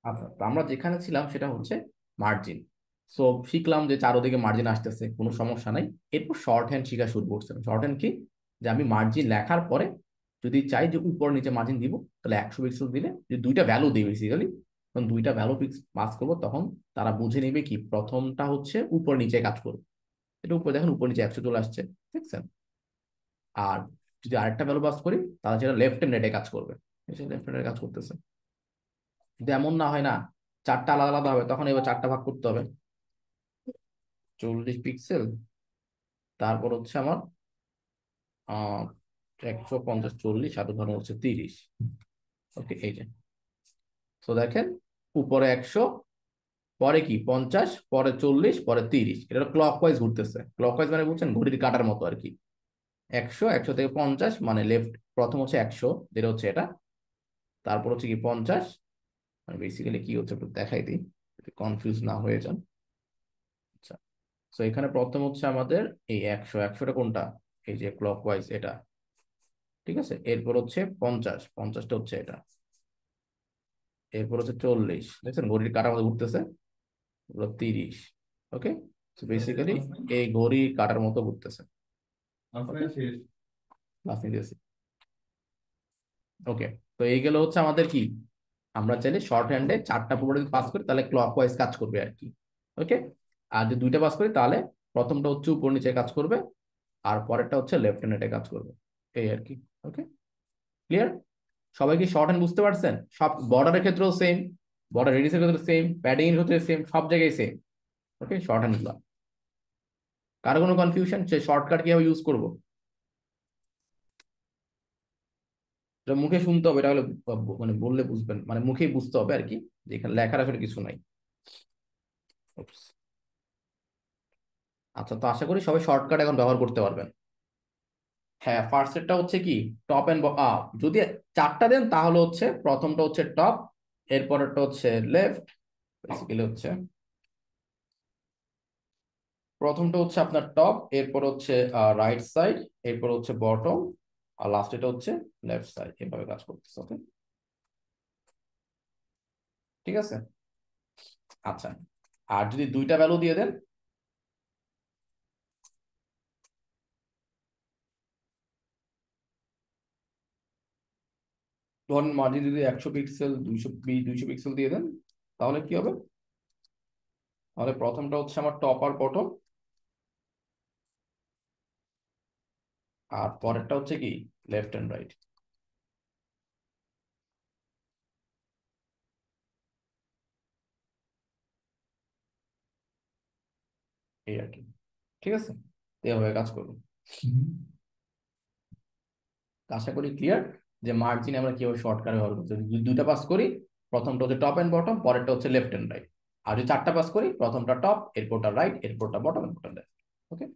আচ্ছা, তো আমরা যেখানে ছিলাম সেটা হচ্ছে মার্জিন। সো শিখলাম যে চারোদিকে মার্জিন আসতেছে, কোনো সমস্যা নাই। এরপর শর্ট হ্যান্ড শিখা শুরু করছিলাম। শর্ট হ্যান্ড কি, যে আমি মার্জিন লেখার পরে যদি চাই যে উপর নিচে মার্জিন দিব, তাহলে 100 পিক্সেল দিলে যে দুইটা ভ্যালু দিই বেসিক্যালি, তখন দুইটা ভ্যালু পাস করবো, তখন তারা বুঝে নেবে কি প্রথমটা হচ্ছে উপর নিচে কাজ করবে। এটা উপর দেখেন, উপর নিচে 100 চলে আসছে, দেখছেন। আর যদি আরেকটা ভ্যালু পাস করি, তাহলে সেটা লেফট হ্যান্ড রাইটে কাজ করবে। লেফট হ্যান্ডে কাজ করতেছে। যদি এমন না হয় না, চারটা আলাদা আলাদা হবে, তখন এবার চারটা ভাগ করতে হবে। 40 পিক্সেল, তারপর হচ্ছে আমার আহ 150, 40 আর ধরুন হচ্ছে 30। ওকে, এই যে। তো দেখেন, উপরে 100, পরে কি 50, পরে 40, পরে 30। এটা ক্লক ওয়াইজ ঘুরতেছে। ক্লক ওয়াইজ মানে বলছেন ঘড়ির কাটার মতো আর কি। 100, 100 থেকে 50 মানে লেফট। প্রথম হচ্ছে 100, যেটা হচ্ছে এটা। তারপর হচ্ছে কি 50, মানে বেসিক্যালি কি হচ্ছে একটু দেখাই দিই, কনফিউজ না হয়ে যান। আচ্ছা, তো এখানে প্রথম হচ্ছে আমাদের এই 100, 100টা কোনটা, এই যে ক্লক ওয়াইজ এটা, ঠিক আছে। এরপর হচ্ছে 50, 50টা হচ্ছে এটা। এরপর হচ্ছে 40, দেখছেন ঘড়ির কাঁটার মতো ঘুরতেছে। এগুলো 30। ওকে, তো বেসিক্যালি এই ঘড়ি কাঁটার মতো ঘুরতেছে। ওকে, ক্লাস নিতেছি। ওকে, তো এই গেল হচ্ছে আমাদের কি, আমরা চাইলে শর্ট হ্যান্ডে চারটা প্রপার্টি পাস করি, তাহলে ক্লক ওয়াইজ কাজ করবে আর কি। ওকে, আর যদি দুইটা পাস করি, তাহলে প্রথমটা হচ্ছে উপর নিচে কাজ করবে, আর পরেরটা হচ্ছে লেফট হ্যান্ডে কাজ করবে, এই আর কি। ওকে, ক্লিয়ার? সবাই কি শর্ট হ্যান্ড বুঝতে পারছেন? সব বর্ডারের ক্ষেত্রেও সেম, বর্ডার রেডিয়াসের ক্ষেত্রে সেম, প্যাডিং এর ক্ষেত্রে সেম, সব জায়গায় সেম। ওকে, শর্ট হ্যান্ড গুলো। কারো কোনো কনফিউশন, সে শর্টকাট কিভাবে ইউজ করবো? এটা মুখে শুনতে হবে, এটা হলে মানে বললে বুঝবেন, মানে মুখেই বুঝতে হবে আর কি, যে এখানে লেখার আসলে কিছু নাই। Oops. আচ্ছা, তো আশা করি সবাই শর্টকাট এখন ব্যবহার করতে পারবেন। হ্যাঁ, ফার্স্ট সেটটা হচ্ছে কি, টপ এন্ড, যদি চারটা দেন তাহলে হচ্ছে প্রথমটা হচ্ছে টপ, এরপরেরটা হচ্ছে লেফট, বেসিক্যালি হচ্ছে প্রথমটা হচ্ছে আপনার টপ, এরপর হচ্ছে রাইট সাইড, এরপর হচ্ছে বটম, আর লাস্ট এটা হচ্ছে লেফট সাইড। এভাবে কাজ করতেছে। ওকে, ঠিক আছে। আচ্ছা, আর যদি দুইটা ভ্যালু দিয়ে দেন, ধরুন মার্জিন যদি 100 পিক্সেল, 200 পিক্সেল দিয়ে দেন, তাহলে কি হবে? তাহলে প্রথমটা হচ্ছে আমার টপ আর বটম, আর পরেরটা হচ্ছে কি লেফট এন্ড রাইট, এই আর কি। ঠিক আছে, এভাবে কাজ করবো। আশা করি ক্লিয়ার, যে মার্জিন আমরা কিভাবে শর্টকাট ব্যবহার করতে পারি। যদি দুইটা পাস করি, প্রথমটা হচ্ছে টপ এন্ড বটম, পরেরটা হচ্ছে লেফট এন্ড রাইট। আর যদি চারটা পাস করি, প্রথমটা টপ, এরপরটা রাইট, এরপরটা বটম, এরপরটা লেফট। ওকে,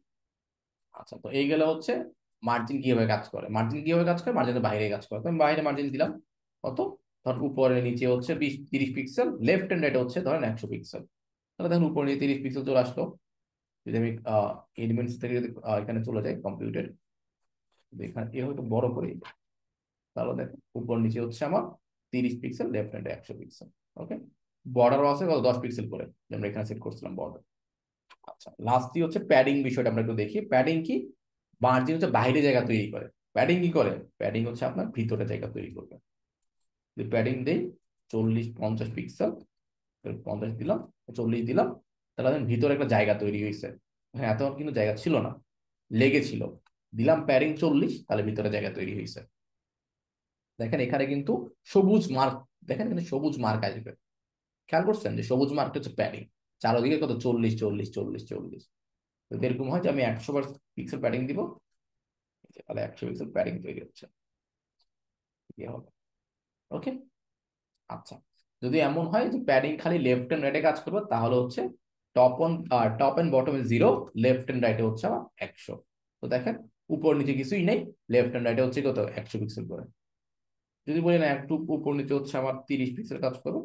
আচ্ছা, তো এই গেলে হচ্ছে মার্জিন কিভাবে কাজ করে। মার্জিন কিভাবে কাজ করে, মার্জিনের বাইরে কাজ করে। তো আমি বাইরে মার্জিন দিলাম কত, ধর উপরে নিচে হচ্ছে 20, 30 পিক্সেল, লেফট এন্ড রাইট হচ্ছে ধরেন 100 পিক্সেল। তাহলে দেখুন উপরে নিচে 30 পিক্সেল চলে আসলো। যদি আমি এলিমেন্টস থেকে যদি এখানে চলে যাই কম্পিউটার, এখানে এ হয়তো বড় করে, তাহলে দেখো উপর নিচে হচ্ছে আমার 30 পিক্সেল, লেফট হ্যান্ডে 100 পিক্সেল। ওকে, বর্ডারও আছে কত, 10 পিক্সেল করে, যে আমরা এখানে সেট করছিলাম বর্ডার। আচ্ছা, লাস্টই হচ্ছে প্যাডিং বিষয়টা আমরা একটু দেখি। প্যাডিং কি, মার্জিন হচ্ছে বাইরে জায়গা তৈরি করে। প্যাডিং কি করে, প্যাডিং হচ্ছে আপনার ভিতরে জায়গা তৈরি করবে। যদি প্যাডিং দেই 40, 50 পিক্সেল, 50 দিলাম, 40 দিলাম, তাহলে দেখেন ভিতরে একটা জায়গা তৈরি হয়েছে। হ্যাঁ, এত কিন্তু জায়গা ছিল না, লেগেছিল। দিলাম প্যাডিং 40, তাহলে ভিতরে জায়গা তৈরি হয়েছে। দেখেন এখানে কিন্তু সবুজ মার্ক, দেখেন এখানে সবুজ মার্ক আসবে। খেয়াল করছেন যে সবুজ মার্কটা হচ্ছে প্যাডিং। চারোদিকে কত, 40, 40, 40, 40। যদি এরকম হয় যে আমি 100 পিক্সেল প্যাডিং দিব, তাহলে 100 পিক্সেল প্যাডিং তৈরি হচ্ছে, ইয়ে হবে। ওকে, আচ্ছা, যদি এমন হয় যে প্যাডিং খালি লেফট এন্ড রাইটে কাজ করবে, তাহলে হচ্ছে টপ এন্ড বটমে 0, লেফট এন্ড রাইটে হচ্ছে আমার 100। তো দেখেন উপর নিচে কিছুই নেই, লেফট এন্ড রাইটে হচ্ছে কত, 100 পিক্সেল করে। যদি বলি না একটু উপর নিচে হচ্ছে আমার 30 পিক্সেল কাজ করবে,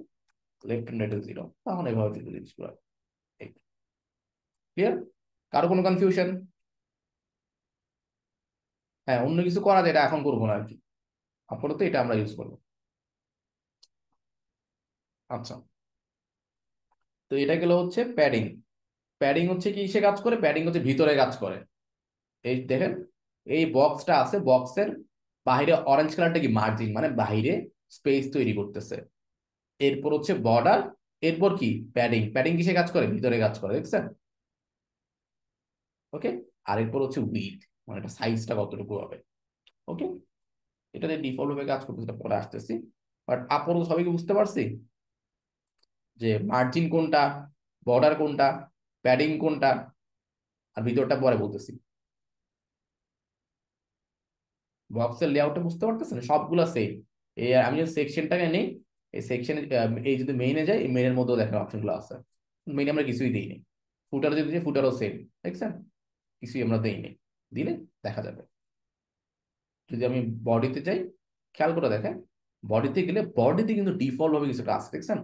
লেফট হ্যান্ড রাইট 0, তাহলে এভাবে দিতে জিনিসগুলো। ক্লিয়ার? কারো কোনো কনফিউশন? হ্যাঁ, অন্য কিছু করা যায়, এটা এখন করবো না আর কি, আপাতত এটা আমরা ইউজ করবো। আচ্ছা, তো এটা গেল হচ্ছে প্যাডিং। প্যাডিং হচ্ছে কি কিসে কাজ করে? প্যাডিং হচ্ছে ভিতরে কাজ করে। এই দেখেন, এই বক্সটা আছে, বক্সের বাইরে অরেঞ্জ কালারটা কি মার্জিন, মানে বাইরে স্পেস তৈরি করতেছে। এরপর হচ্ছে বর্ডার, এরপর কি প্যাডিং। প্যাডিং কিসে কাজ করে? ভিতরে কাজ করে, দেখছেন? ওকে। আর এরপর হচ্ছে উইডথ, মানে এটা সাইজটা কতটুকু হবে। ওকে, এটাতে ডিফল্ট ভাবে কাজ করতে, সেটা পরে আসতেছি। বাট আপাতত সবাইকে বুঝতে পারছি যে মার্জিন কোনটা, বর্ডার কোনটা, প্যাডিং কোনটা, আর ভিতরটা পরে বলতেছি। বক্সের লেআউটটা বুঝতে পারতেছেন? সবগুলা সেম। এই আমি যদি সেকশনটাকে নেই, এই সেকশনে, এই যদি মেইনে যাই, এই মেইনের মধ্যেও দেখেন অপশনগুলো আছে। মেইনে আমরা কিছুই দিইনি। ফুটার যদি দিই, ফুটারও সেম, দেখছেন? কিছুই আমরা দেইনি। দিলে দেখা যাবে। যদি আমি বডিতে যাই, খেয়াল করে দেখেন, বডিতে গেলে বডিতে কিন্তু ডিফল্ট ভাবে কিছুটা আছে, দেখছেন?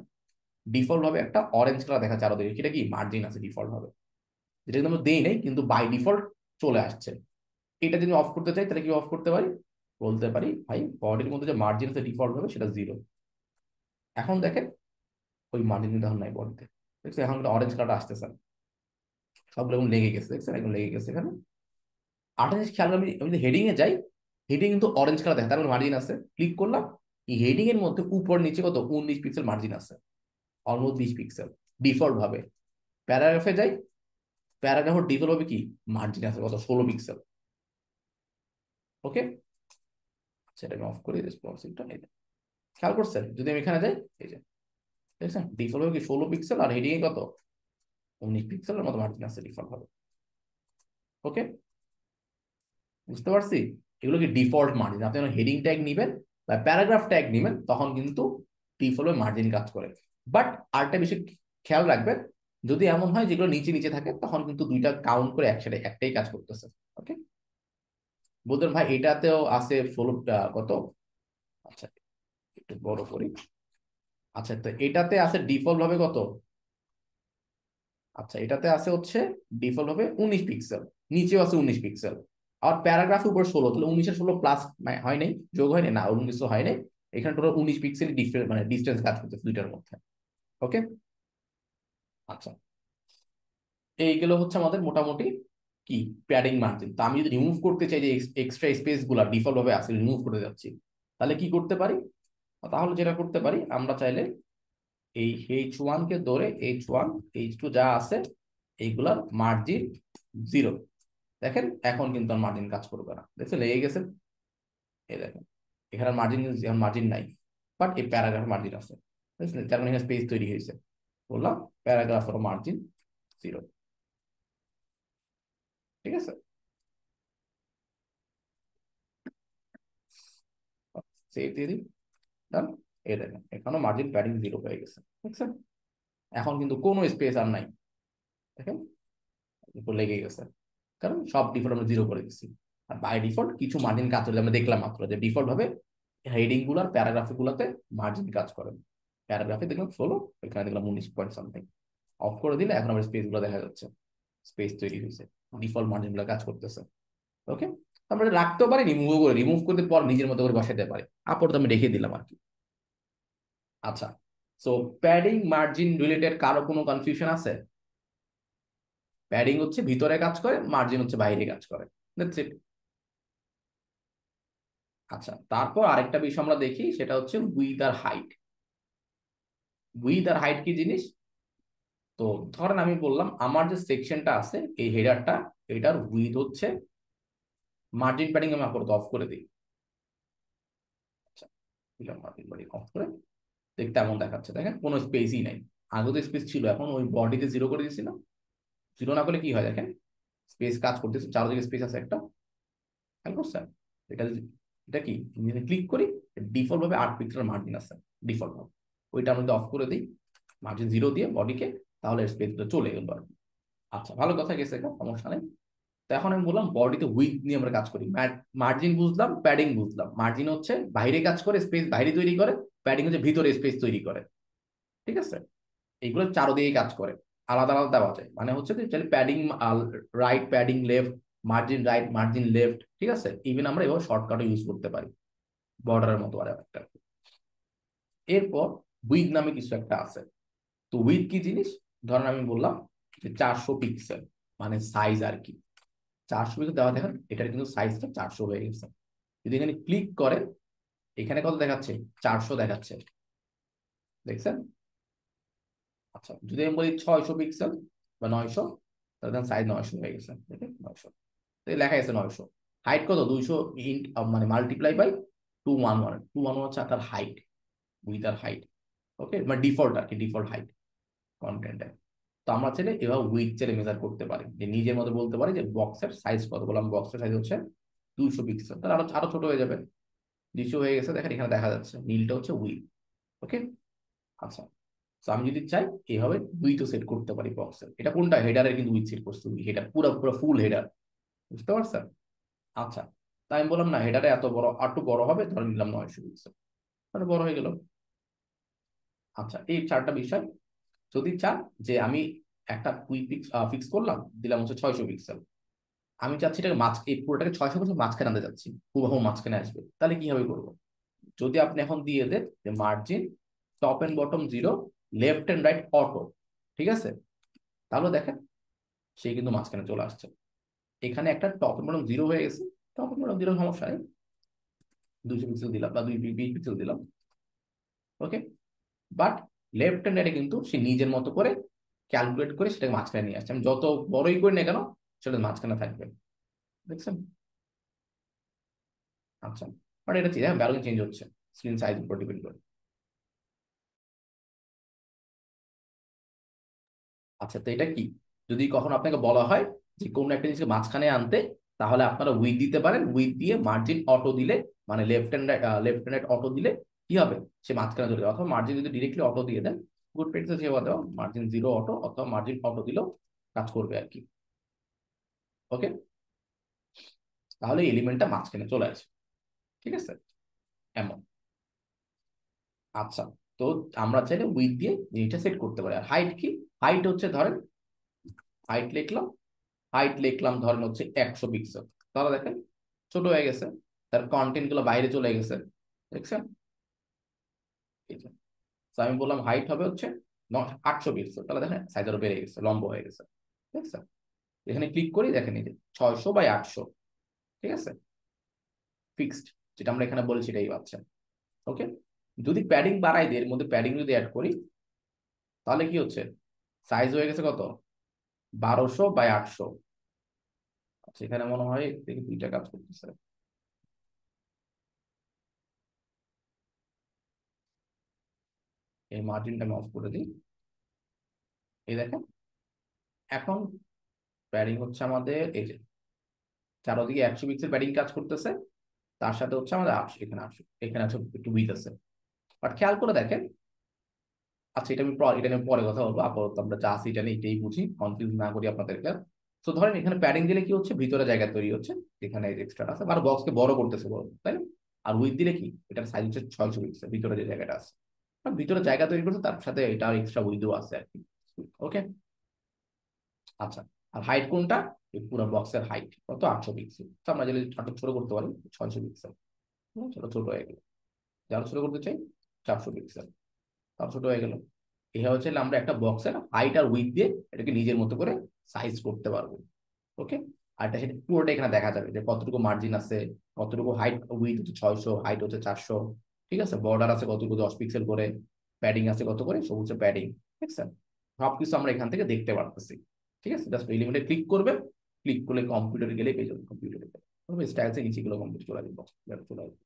ডিফল্ট ভাবে একটা অরেঞ্জ কালার দেখা যাচ্ছে, আরো দেখি সেটা কি মার্জিন আছে ডিফল্ট ভাবে, যেটা কিন্তু আমরা দেই নাই, কিন্তু বাই ডিফল্ট চলে আসছে। এটা যদি অফ করতে চাই, তাহলে কি অফ করতে পারি? বলতে পারি ভাই বডির মধ্যে যে মার্জিন আছে ডিফল্ট ভাবে, সেটা 0। এখন দেখেন, ওই মার্জিন কিন্তু এখন নাই বডিতে, দেখছেন? এখন অরেঞ্জ কালারটা আসতেছে না। সবগুলো এখন লেগে গেছে, দেখছেন? এখন লেগে গেছে এখানে। আরেকটা জিনিস খেয়াল করে, আমি যদি হেডিং এ যাই, হেডিং কিন্তু অরেঞ্জ কালার দেখে, তার মানে মার্জিন আছে। ক্লিক করলাম, এই হেডিং এর মধ্যে উপর নিচে কত 19 পিক্সেল মার্জিন আছে, অলমোস্ট 20 পিক্সেল ডিফল্ট ভাবে। প্যারাগ্রাফে যাই, প্যারাগ্রাফের ডিফল্ট ভাবে কি মার্জিন আছে কত, 16 পিক্সেল। ওকে, সেটা আমি অফ করে রেসপন্সিভটা। খেয়াল করছেন? যদি আমি এখানে যাই, এই যে দেখছেন ডিফল্ট ভাবে কি 16 পিক্সেল, আর হেডিং এ কত 19 পিক্সেলের মতো মার্জিন আছে ডিফল্ট ভাবে। ওকে, বুঝতে পারছি? এগুলো কি ডিফল্ট মার্জিন। আপনি যখন হেডিং ট্যাগ নিবেন বা প্যারাগ্রাফ ট্যাগ নিবেন, তখন কিন্তু ডিফল্ট মার্জিন কাজ করে। বাট আরেকটা বিষয় খেয়াল রাখবেন, যদি এমন হয় যেগুলো নিচে নিচে থাকে, তখন কিন্তু দুইটা কাউন্ট করে একসাথে একটাই কাজ করতেছে। ওকে, বলতেন ভাই এটাতেও আছে 16 কত। আচ্ছা, একটু বড় করি। আচ্ছা, তো এটাতে আছে ডিফল্ট ভাবে কত? আচ্ছা, এটাতে আছে হচ্ছে ডিফল্ট ভাবে 19 পিক্সেল, নিচেও আছে 19 পিক্সেল। আর প্যারাগ্রাফ উপর 16, তাহলে 19 আর 16 প্লাস হয় নাই, যোগ হয় নাই, না 19 হয় নাই। এখানে টোটাল 19 পিক্সেল ডিফারেন্স, মানে ডিস্টেন্স কাজ করতেছে দুইটার মধ্যে। ওকে, আচ্ছা, এইগুলো হচ্ছে আমাদের মোটামুটি কি প্যাডিং মার্জিন। তো আমি যদি রিমুভ করতে চাই, যে এক্সট্রা স্পেস গুলা ডিফল্ট ভাবে আছে, রিমুভ করতে যাচ্ছি, তাহলে কি করতে পারি? তাহলে যেটা করতে পারি, আমরা চাইলে এই H1 কে ধরে H1 H2 যা আছে, এইগুলার মার্জিন 0। দেখেন এখন কিন্তু আর মার্জিন কাজ করবে না, দেখছেন? লেগে গেছে। এই দেখেন, এখানে মার্জিন, এখন মার্জিন নাই, বাট এই প্যারাগ্রাফ মার্জিন আছে, বুঝলেন? তার মানে এখানে স্পেস তৈরি হয়েছে। বললাম প্যারাগ্রাফের মার্জিন 0। ঠিক আছে, সেভ দিয়ে দিই, ডান। এই দেখেন এখানে মার্জিন প্যাডিং 0 হয়ে গেছে, বুঝছেন? এখন কিন্তু কোনো স্পেস আর নাই, দেখেন উপর লেগে গেছে, কারণ সব ডিফল্ট আমরা 0 করে দিচ্ছি। আর বাই ডিফল্ট কিছু মার্জিন কাজ করে, আমরা দেখলাম মাত্র যে ডিফল্ট ভাবে হেডিং গুলার প্যারাগ্রাফ গুলাতে মার্জিন কাজ করে। প্যারাগ্রাফে দেখলাম 16, এখানে দেখলাম 19 পয়েন্ট সামথিং। অফ করে দিলে এখন আমার স্পেস গুলো দেখা যাচ্ছে, স্পেস তৈরি হয়েছে, ডিফল্ট মার্জিন গুলো কাজ করতেছে। ওকে, আমরা রাখতেও পারি, রিমুভ করে, রিমুভ করতে পর নিজের মতো করে বসাতে পারি। আপাতত আমি রেখে দিলাম আর কি। আচ্ছা, সো প্যাডিং মার্জিন রিলেটেড কারো কোনো কনফিউশন আছে? প্যাডিং হচ্ছে ভিতরে কাজ করে, মার্জিন হচ্ছে বাইরে কাজ করে, দ্যাটস ইট। আচ্ছা, তারপর আরেকটা বিষয় আমরা দেখি, সেটা হচ্ছে উইথ আর হাইট। উইথ আর হাইট কি জিনিস? তো ধরেন আমি বললাম আমার যে সেকশনটা আছে, এই হেডারটা, এটার উইথ হচ্ছে, মার্জিন প্যাডিং আমি আপাতত অফ করে দিই। আচ্ছা, দিলাম মার্জিন প্যাডিং অফ করে, দেখতে এমন দেখাচ্ছে, দেখেন কোনো স্পেসই নাই। আগে তো স্পেস ছিল, এখন ওই বডিতে 0 করে দিয়েছি না। 0 না করলে কি হয় দেখেন, স্পেস কাজ করতেছে, চারদিকে স্পেস আছে একটা, খেয়াল করছেন? এটা এটা কি, ক্লিক করি, ডিফল্ট ভাবে 8 পিক্সেল মার্জিন আছে ডিফল্ট ভাবে। ওইটা আমি অফ করে দিই, মার্জিন 0 দিয়ে বডিকে, তাহলে স্পেসটা চলে গেল আর কি। আচ্ছা, ভালো কথা গেছে, এটা সমস্যা নেই। তো এখন আমি বললাম বডিতে উইথ নিয়ে আমরা কাজ করি। মার্জিন বুঝলাম, প্যাডিং বুঝলাম। মার্জিন হচ্ছে বাইরে কাজ করে, স্পেস বাইরে তৈরি করে। প্যাডিং হচ্ছে ভিতরে স্পেস তৈরি করে। ঠিক আছে, এইগুলো চারদিকে কাজ করে, আলাদা আলাদা দেওয়া যায়। মানে হচ্ছে যে padding right, padding left, margin right, margin left. ঠিক আছে, ইভেন আমরা এভাবে শর্টকাটও ইউজ করতে পারি, বর্ডারের মতো আর একটা। এরপর উইথ নামে কিছু একটা আছে। তো উইথ কি জিনিস? ধরেন আমি বললাম যে 400 পিক্সেল, মানে সাইজ আর কি। 400 পিক্সেল দেওয়া, দেখেন এটার কিন্তু সাইজটা 400 হয়ে গেছে। যদি এখানে ক্লিক করেন, এখানে কত দেখাচ্ছে? 400 দেখাচ্ছে, দেখছেন? আচ্ছা, যদি আমি বলি 600 পিক্সেল বা 900, তাহলে সাইজ 900 হয়ে গেছে, দেখেন 900 লেখা গেছে 900। হাইট কত? 200 মানে মাল্টিপ্লাই বাই 211। 211 হচ্ছে আপনার হাইট, উইথ আর হাইট। ওকে, মানে ডিফল্ট আর কি, ডিফল্ট হাইট কন্টেন্টে। তো আমরা চাইলে এভাবে উইথ চাইলে মেজার করতে পারি, যে নিজের মতো বলতে পারি যে বক্সের সাইজ কত। বললাম বক্সের সাইজ হচ্ছে 200 পিক্সেল, তাহলে আরো আরো ছোট হয়ে যাবে। 200 হয়ে গেছে, দেখেন এখানে দেখা যাচ্ছে নীলটা হচ্ছে উইথ। ওকে, আচ্ছা। তো আমি যদি চাই এইভাবে উইথও সেট করতে পারি বক্সের। এটা কোনটা? হেডারের কিন্তু উইথ সেট করতে, হেডার পুরো পুরো ফুল হেডার, বুঝতে পারছেন? আচ্ছা, তাই আমি বললাম না হেডারে এত বড়, আর একটু বড় হবে, ধরে নিলাম 900 পিক্সেল, তাহলে বড় হয়ে গেল। আচ্ছা, এই চারটা বিষয়। যদি চান যে আমি একটা কুইক ফিক্স করলাম, দিলাম হচ্ছে 600 পিক্সেল, আমি চাচ্ছি এটাকে এই পুরোটাকে 600 পিক্সেল মাঝখানে আনতে যাচ্ছি, হুবহু মাঝখানে আসবে, তাহলে কিভাবে করবো? যদি আপনি এখন দিয়ে দেন যে margin top and bottom 0, left and right auto, ঠিক আছে, তাহলে দেখেন সে কিন্তু মাঝখানে চলে আসছে। এখানে একটা টপ এন্ড বটম 0 হয়ে গেছে। টপ এন্ড বটম 0 সমস্যা নেই, 200 পিক্সেল দিলাম বা 20 পিক্সেল দিলাম। ওকে, বাট লেফট হ্যান্ড রাইটে কিন্তু সে নিজের মতো করে ক্যালকুলেট করে সেটাকে মাঝখানে নিয়ে আসছে। আমি যত বড়ই করি না কেন, সেটা মাঝখানে থাকবে, দেখছেন? আচ্ছা, বাট এটা ভ্যালু চেঞ্জ হচ্ছে স্ক্রিন সাইজ উপর ডিপেন্ড করে। আচ্ছা, তো এটা কি? যদি কখনো আপনাকে বলা হয় যে কোন একটা জিনিসকে মাঝখানে আনতে, তাহলে আপনারা উইথ দিতে পারেন। উইথ দিয়ে মার্জিন অটো দিলে, মানে লেফট হ্যান্ড রাইট অটো দিলে কি হবে? সে মাঝখানে চলে যাবে। অথবা মার্জিন যদি ডিরেক্টলি অটো দিয়ে দেন, গুড প্র্যাকটিস সেবা দেওয়া, মার্জিন 0 অটো অথবা মার্জিন অটো দিলেও কাজ করবে আর কি। ওকে, তাহলে এলিমেন্টটা মাঝখানে চলে আসে, ঠিক আছে, এমন। আচ্ছা, তো আমরা চাইলে উইথ দিয়ে জিনিসটা সেট করতে পারি। আর হাইট কি? হাইট হচ্ছে ধরেন, হাইট লিখলাম, ধরেন হচ্ছে 100 পিক্সেল, তাহলে দেখেন ছোট হয়ে গেছে, তার কন্টেন্ট গুলো বাইরে চলে গেছে, দেখছেন? এই যে, তো আমি বললাম হাইট হবে হচ্ছে 800 পিক্সেল, তাহলে দেখেন সাইজ আরো বেড়ে গেছে, লম্ব হয়ে গেছে, দেখছেন? এখানে ক্লিক করি, দেখেন এই যে 600 বাই 800, ঠিক আছে, ফিক্সড, যেটা আমরা এখানে বলছি এটাই পাচ্ছেন। ওকে, যদি প্যাডিং বাড়াই দিই, এর মধ্যে প্যাডিং যদি অ্যাড করি, তাহলে কি হচ্ছে? সাইজ হয়ে গেছে কত? 1200 বাই 800। আচ্ছা, এখানে মনে হয় দেখি দুইটা কাজ করতেছে। এই মার্জিনটা আমি অফ করে দিই। এই দেখেন, এখন প্যাডিং হচ্ছে আমাদের এই যে চারদিকে 100 পিক্সেল প্যাডিং কাজ করতেছে, তার সাথে হচ্ছে আমাদের 800, এখানে 800, এখানে আছে একটু উইথ আছে। বাট খেয়াল করে দেখেন, আচ্ছা এটা আমি এটা নিয়ে পরে কথা বলবো, আপাতত আমরা যা আছি এটা নিয়ে এটাই বুঝি, কনফিউজ না করি আপনাদেরকে। তো ধরেন এখানে প্যাডিং দিলে কি হচ্ছে? ভিতরে জায়গা তৈরি হচ্ছে, এখানে এক্সট্রা আছে, আর বক্সকে বড় করতেছে, বড়, তাই না? আর উইথ দিলে কি, এটার সাইজ হচ্ছে 600 পিক্সেল, ভিতরে যে জায়গাটা আছে, আর ভিতরে জায়গা তৈরি করছে, তার সাথে এটা এক্সট্রা উইথও আছে আর কি। ওকে, আচ্ছা। আর হাইট কোনটা? এই পুরো বক্সের হাইট কত? 800 পিক্সেল। তো আমরা যদি আরো ছোট করতে পারি, 600 পিক্সেল, ছোট ছোট হয়ে গেল। যারা ছোট করতে চাই, 400 পিক্সেল, তার ছোট হয়ে গেল। এভাবে হচ্ছে আমরা একটা বক্সের হাইট আর উইথ দিয়ে এটাকে নিজের মতো করে সাইজ করতে পারবো। ওকে, আর এটা সেটা পুরোটা এখানে দেখা যাবে যে কতটুকু মার্জিন আছে, কতটুকু হাইট, উইথ হচ্ছে 600, হাইট হচ্ছে 400, ঠিক আছে, বর্ডার আছে কতটুকু 10 পিক্সেল করে, প্যাডিং আছে কত করে, সব হচ্ছে প্যাডিং, ঠিক আছে, সবকিছু আমরা এখান থেকে দেখতে পারতেছি। ঠিক আছে, জাস্ট এলিমেন্টে ক্লিক করবে, ক্লিক করলে কম্পিউটারে গেলে পেয়ে যাবে, কম্পিউটারে গেলে স্টাইলসে নিচে গুলো কম্পিউটার চলে আসবে, চলে আসবে।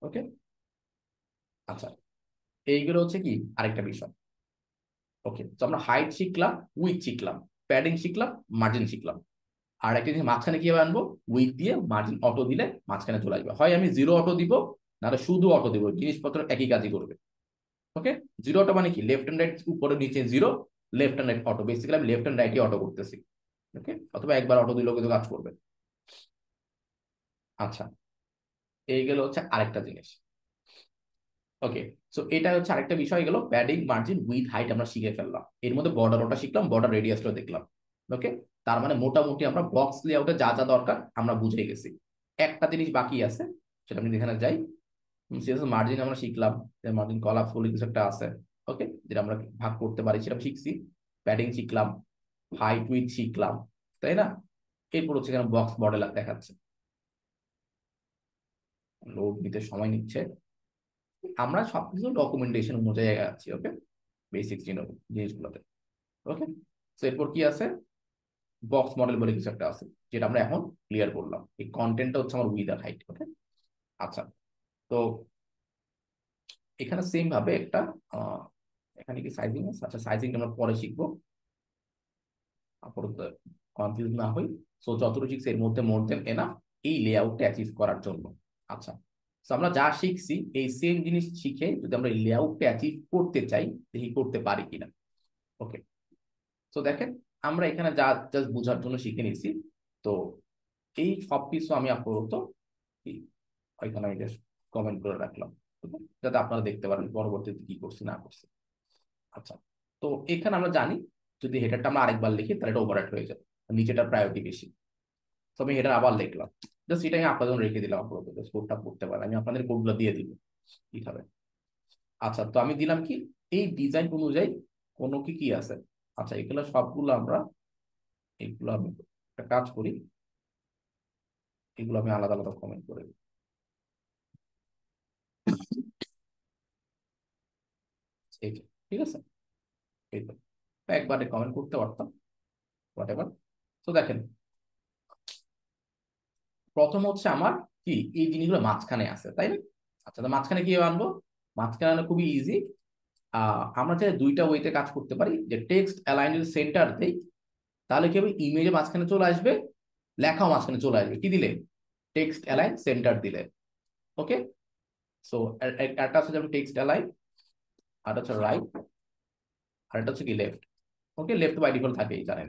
ওকে, আচ্ছা, এইগুলো হচ্ছে কি আরেকটা বিষয়। ওকে, তো আমরা হাইট শিখলাম, উইথ শিখলাম, প্যাডিং শিখলাম, মার্জিন শিখলাম। আর একটা জিনিস মাঝখানে কিভাবে আনবো? উইথ দিয়ে মার্জিন অটো দিলে মাঝখানে চলে আসবে। হয় আমি 0 অটো দিব, নাহলে শুধু অটো দিব, জিনিসপত্র একই কাজই করবে। ওকে, 0 অটো মানে কি? লেফট হ্যান্ড রাইট উপরে নিচে 0, left hand right auto, basically আমি লেফট হ্যান্ড রাইটই অটো করতেছি। ওকে, অথবা একবার অটো দিলেও কিন্তু কাজ করবে। আচ্ছা, এই গেল হচ্ছে আরেকটা জিনিস। ওকে, সো এটা হচ্ছে আরেকটা বিষয় গেল, প্যাডিং, মার্জিন, উইথ, হাইট আমরা শিখে ফেললাম। এর মধ্যে বর্ডার ওটা শিখলাম, বর্ডার রেডিয়াসটা দেখলাম। ওকে, তার মানে মোটামুটি আমরা বক্স লেআউটে যা যা দরকার আমরা বুঝে গেছি। একটা জিনিস বাকি আছে, সেটা আমি এখানে যাই, সিএসএস মার্জিন আমরা শিখলাম, মার্জিন কলাপস বলে কিছু একটা আছে, ওকে, যেটা আমরা ভাগ করতে পারি সেটা শিখছি। প্যাডিং শিখলাম, হাইট উইডথ শিখলাম, তাই না? এরপর হচ্ছে এখানে বক্স মডেল দেখাচ্ছে, লোড নিতে সময় নিচ্ছে। আমরা সবকিছু ডকুমেন্টেশন অনুযায়ী আছি, ওকে, বেসিক জিনিসগুলোতে, ওকে। তো এরপর কি আছে, বক্স মডেল বলে কিছু একটা আছে, যেটা আমরা এখন ক্লিয়ার করলাম। এই কন্টেন্টটা হচ্ছে আমার উইথ আর হাইট, ওকে। আচ্ছা, তো এখানে সেম ভাবে একটা এখানে কি সাইজিং আছে? আচ্ছা, সাইজিং আমরা পরে শিখবো, আপাতত কনফিউজ না হই। সো যতটুকু শিখছি এর মধ্যে মোর দেন এনাফ এই লেআউটটা অ্যাচিভ করার জন্য। আচ্ছা, তো আমরা যা শিখছি এই সেম জিনিস শিখে যদি আমরা এই লেআউটটা অ্যাচিভ করতে চাই, দেখি করতে পারি কিনা, ওকে। তো দেখেন, আমরা এখানে যা জাস্ট বোঝার জন্য শিখে নিছি। তো এই সব কিছু আমি আপাতত ওইখানে আমি জাস্ট কমেন্ট করে রাখলাম, okay? যাতে আপনারা দেখতে পারেন পরবর্তীতে কি করছি না করছি। আচ্ছা, তো এখানে আমরা জানি যদি হেডারটা আমরা আরেকবার লিখি তাহলে এটা ওভাররাইট হয়ে যাবে, নিচেটার প্রায়োরিটি বেশি। তো আমি হেডার আবার লিখলাম, জাস্ট এটা আমি আপনাদের জন্য রেখে দিলাম, আপাতত কোডটা পড়তে পারেন, আমি আপনাদের কোডগুলো দিয়ে দিব কি হবে। আচ্ছা, তো আমি দিলাম কি এই ডিজাইন অনুযায়ী কোনো কি কি আছে। আচ্ছা, এগুলো সবগুলো আমরা, এগুলো আমি একটা কাজ করি, এগুলো আমি আলাদা আলাদা কমেন্ট করে দিই। এই যে, ঠিক আছে, এই তো একবারে কমেন্ট করতে পারতাম, হোয়াট এভার। তো দেখেন, প্রথম হচ্ছে আমার কি এই জিনিসগুলো মাঝখানে আছে, তাই না? আচ্ছা, তো মাঝখানে কি আনবো? মাঝখানে আনা খুবই ইজি। আমরা চাই দুইটা ওয়েতে কাজ করতে পারি, যে টেক্সট অ্যালাইন যদি সেন্টার দেই তাহলে কি হবে, ইমেজে মাঝখানে চলে আসবে, লেখাও মাঝখানে চলে আসবে কি দিলে, টেক্সট অ্যালাইন সেন্টার দিলে, ওকে। সো একটা হচ্ছে যেমন টেক্সট অ্যালাইন, আর হচ্ছে রাইট, আর একটা হচ্ছে কি left, okay. Left by default থাকেই জানেন,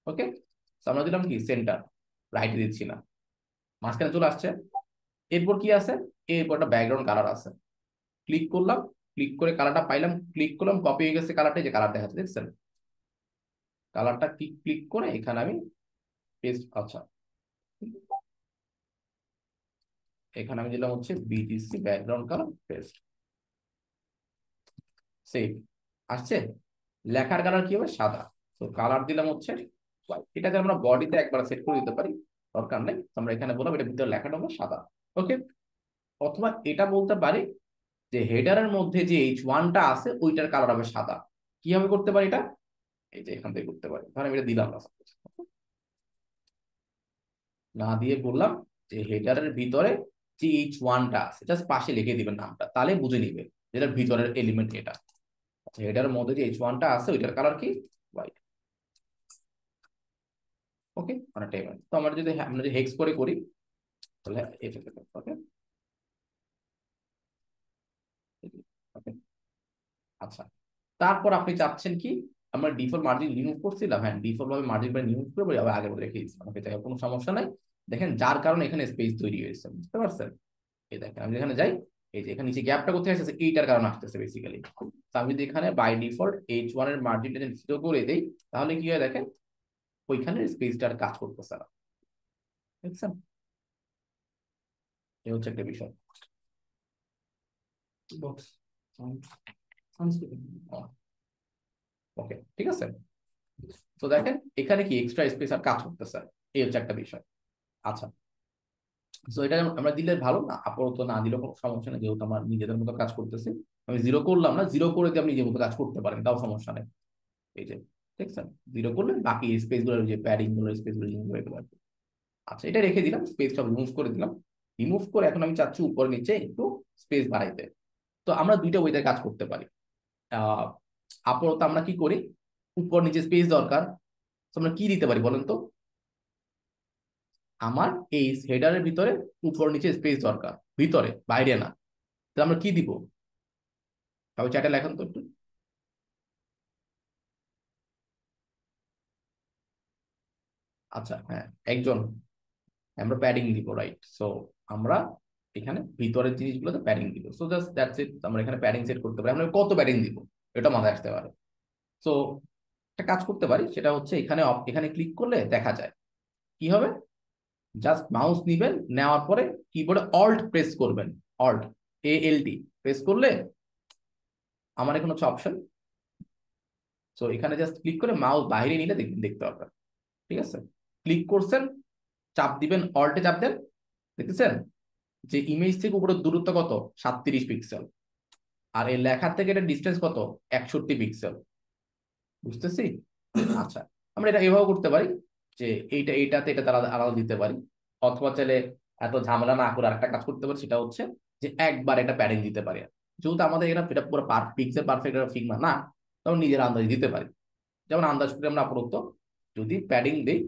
ওকে। আমরা দিলাম কি সেন্টার, রাইটে দিচ্ছি না, মাঝখানে চলে আসছে। এরপর কি আছে, এরপর একটা ব্যাকগ্রাউন্ড কালার আছে, ক্লিক করলাম, ক্লিক করে কালারটা পাইলাম, ক্লিক করলাম, কপি হয়ে গেছে কালারটা, যে কালার দেখাচ্ছে দেখছেন, কালারটা ক্লিক ক্লিক করে এখানে আমি পেস্ট। আচ্ছা, এখানে আমি দিলাম হচ্ছে BTC background colour, paste, save. আসছে, লেখার কালার কি হবে, সাদা। তো কালার দিলাম হচ্ছে white। এটা যে আমরা বডিতে একবার সেট করে দিতে পারি, দরকার নেই, আমরা এখানে বললাম এটা ভিতরে লেখাটা হবে সাদা, ওকে। অথবা এটা বলতে পারি যে হেডারের মধ্যে যে H1টা আছে ওইটার কালার হবে সাদা। কিভাবে করতে পারি এটা, এই যে এখান থেকে করতে পারি, ধরেন আমি এটা দিলাম না, না দিয়ে বললাম যে হেডারের ভিতরে যে H1টা আছে জাস্ট পাশে লিখে দিবেন নামটা, তাহলে বুঝে নিবে যেটার ভিতরের এলিমেন্ট এটা। আচ্ছা, হেডারের মধ্যে যে H1টা আছে ওইটার কালার কি, হোয়াইট, ওকে, মানে টেবিল। তো আমরা যদি হেক্স করে করি তাহলে এটা দেবে, ওকে, ওকে। আচ্ছা, তারপর আপনি চাচ্ছেন কি, আমরা ডিফল্ট মার্জিন রিমুভ করছিলাম, হ্যাঁ ডিফল্ট ভাবে মার্জিন রিমুভ করে আবার আগের মতো রেখে দিচ্ছিলাম, ওকে, কোনো সমস্যা নাই। দেখেন যার কারণে এখানে স্পেস তৈরি হয়েছে, বুঝতে পারছেন? এই দেখেন আমি যেখানে যাই, এই যে এখানে নিচে গ্যাপটা কোথায় আসতেছে, এইটার কারণে আসতেছে বেসিক্যালি। তো আমি যদি এখানে বাই ডিফল্ট H1 এর মার্জিনটা যদি 0 করে দেই তাহলে কি হয় দেখেন, ওইখানে স্পেসটা আর কাজ করতেছে না, বুঝছেন? এই হচ্ছে একটা বিষয়। বক্স, ওকে, ঠিক আছে। তো দেখেন এখানে কি এক্সট্রা স্পেস আর কাজ করতেছে, এই হচ্ছে একটা বিষয়। আচ্ছা, তো এটা আমরা দিলে ভালো না, আপাতত না দিলেও কোনো সমস্যা নেই, যেহেতু আমার নিজেদের মতো কাজ করতেছি। আমি জিরো করলাম না, জিরো করে দিয়ে আপনি নিজের মতো কাজ করতে পারেন, তাও সমস্যা নেই। এই যে দেখছেন, জিরো করলে বাকি স্পেস গুলো, যে প্যাডিং গুলো, স্পেস গুলো রিমুভ হয়ে গেল আর কি। আচ্ছা, এটা রেখে দিলাম, স্পেস সব রিমুভ করে দিলাম। রিমুভ করে এখন আমি চাচ্ছি উপরে নিচে একটু স্পেস বাড়াইতে। তো আমরা দুইটা ওয়েতে কাজ করতে পারি। আহ আপাতত আমরা কি করি, উপর নিচে স্পেস দরকার, তো আমরা কি দিতে পারি বলেন তো? আমার এই হেডারের ভিতরে উপর নিচে স্পেস দরকার, ভিতরে, বাইরে না। তাহলে আমরা কি দিব, তবে চ্যাটে লেখেন তো একটু। আচ্ছা, হ্যাঁ, একজন, আমরা প্যাডিং দিব, রাইট। সো আমরা এখানে ভিতরের জিনিসগুলোতে প্যাডিং দিব, সো জাস্ট দ্যাটস ইট। আমরা এখানে প্যাডিং সেট করতে পারি, আমরা কত প্যাডিং দিব এটা মাথায় আসতে পারে। সো একটা কাজ করতে পারি, সেটা হচ্ছে এখানে এখানে ক্লিক করলে দেখা যায় কি হবে, জাস্ট মাউস নিবেন, নেওয়ার পরে কিবোর্ডে অল্ট প্রেস করবেন, অল্ট ALT প্রেস করলে আমার এখন হচ্ছে অপশন। সো এখানে জাস্ট ক্লিক করে মাউস বাইরে নিলে দেখতে পারবেন। ঠিক আছে, ক্লিক করছেন, চাপ দিবেন, অল্টে চাপ দেন, দেখতেছেন যে ইমেজ থেকে উপরের দূরত্ব কত, 37 পিক্সেল, আর এই লেখার থেকে এটা ডিস্টেন্স কত, 61 পিক্সেল। বুঝতেছি? আচ্ছা, আমরা এটা এভাবে করতে পারি যে এইটাতে এটা তারা আলাদা দিতে পারি, অথবা চাইলে এত ঝামেলা না করে আরেকটা কাজ করতে পারি, সেটা হচ্ছে যে একবার এটা প্যাডিং দিতে পারি। যেহেতু আমাদের এটা পুরো পিক্সেল পারফেক্ট ফিগমা না, তখন নিজের আন্দাজ দিতে পারি। যেমন আন্দাজ করে আমরা আপাতত যদি প্যাডিং দিই,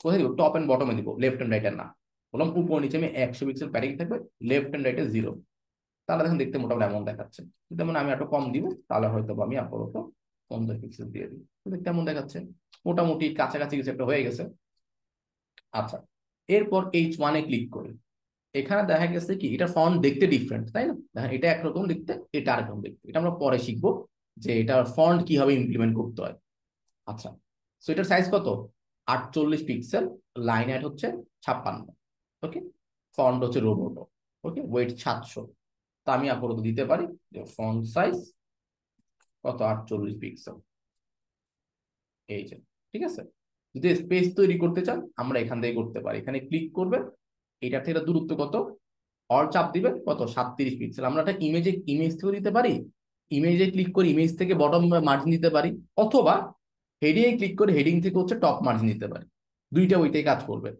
কোথায় দিব, টপ এন্ড বটমে দিব, লেফট এন্ড রাইটের না। বললাম উপর নিচে আমি 100 পিক্সেল প্যাডিং থাকবে, লেফট এন্ড রাইটে 0। তাহলে দেখুন দেখতে মোটামুটি এমন দেখাচ্ছে। যেমন আমি একটু কম দিব, তাহলে হয়তো আমি আপাতত 50 পিক্সেল দিয়ে দিই, দেখতে কেমন দেখাচ্ছে, মোটামুটি কাছাকাছি কিছু একটা হয়ে গেছে। আচ্ছা, এরপর H1 ক্লিক করি। এখানে দেখা গেছে কি এটা ফন্ট দেখতে ডিফারেন্ট, তাই না? দেখেন এটা একরকম দেখতে, এটা আরেকরকম দেখতে, এটা আমরা পরে শিখবো যে এটার ফন্ট কিভাবে ইমপ্লিমেন্ট করতে হয়। আচ্ছা, সো এটার সাইজ কত, 48 পিক্সেল, লাইন হাইট হচ্ছে 56। ওকে, ফন্ট হচ্ছে রোবোটো। ওকে, ওয়েট 700। তা আমি আপাতত দিতে পারি যে ফন্ট সাইজ কত, 48 পিক্সেল। এই যে, ঠিক আছে। যদি স্পেস তৈরি করতে চান আমরা এখান থেকে করতে পারি, এখানে ক্লিক করবেন, এটা থেকে দূরত্ব কত, অল চাপ দিবেন, কত, 37 পিক্সেল। আমরা একটা ইমেজ থেকেও দিতে পারি, ইমেজে ক্লিক করে ইমেজ থেকে বটম মার্জিন দিতে পারি, অথবা হেডিং এ ক্লিক করে হেডিং থেকে হচ্ছে টপ মার্জিন দিতে পারি। দুইটা ওইটাই কাজ করবে,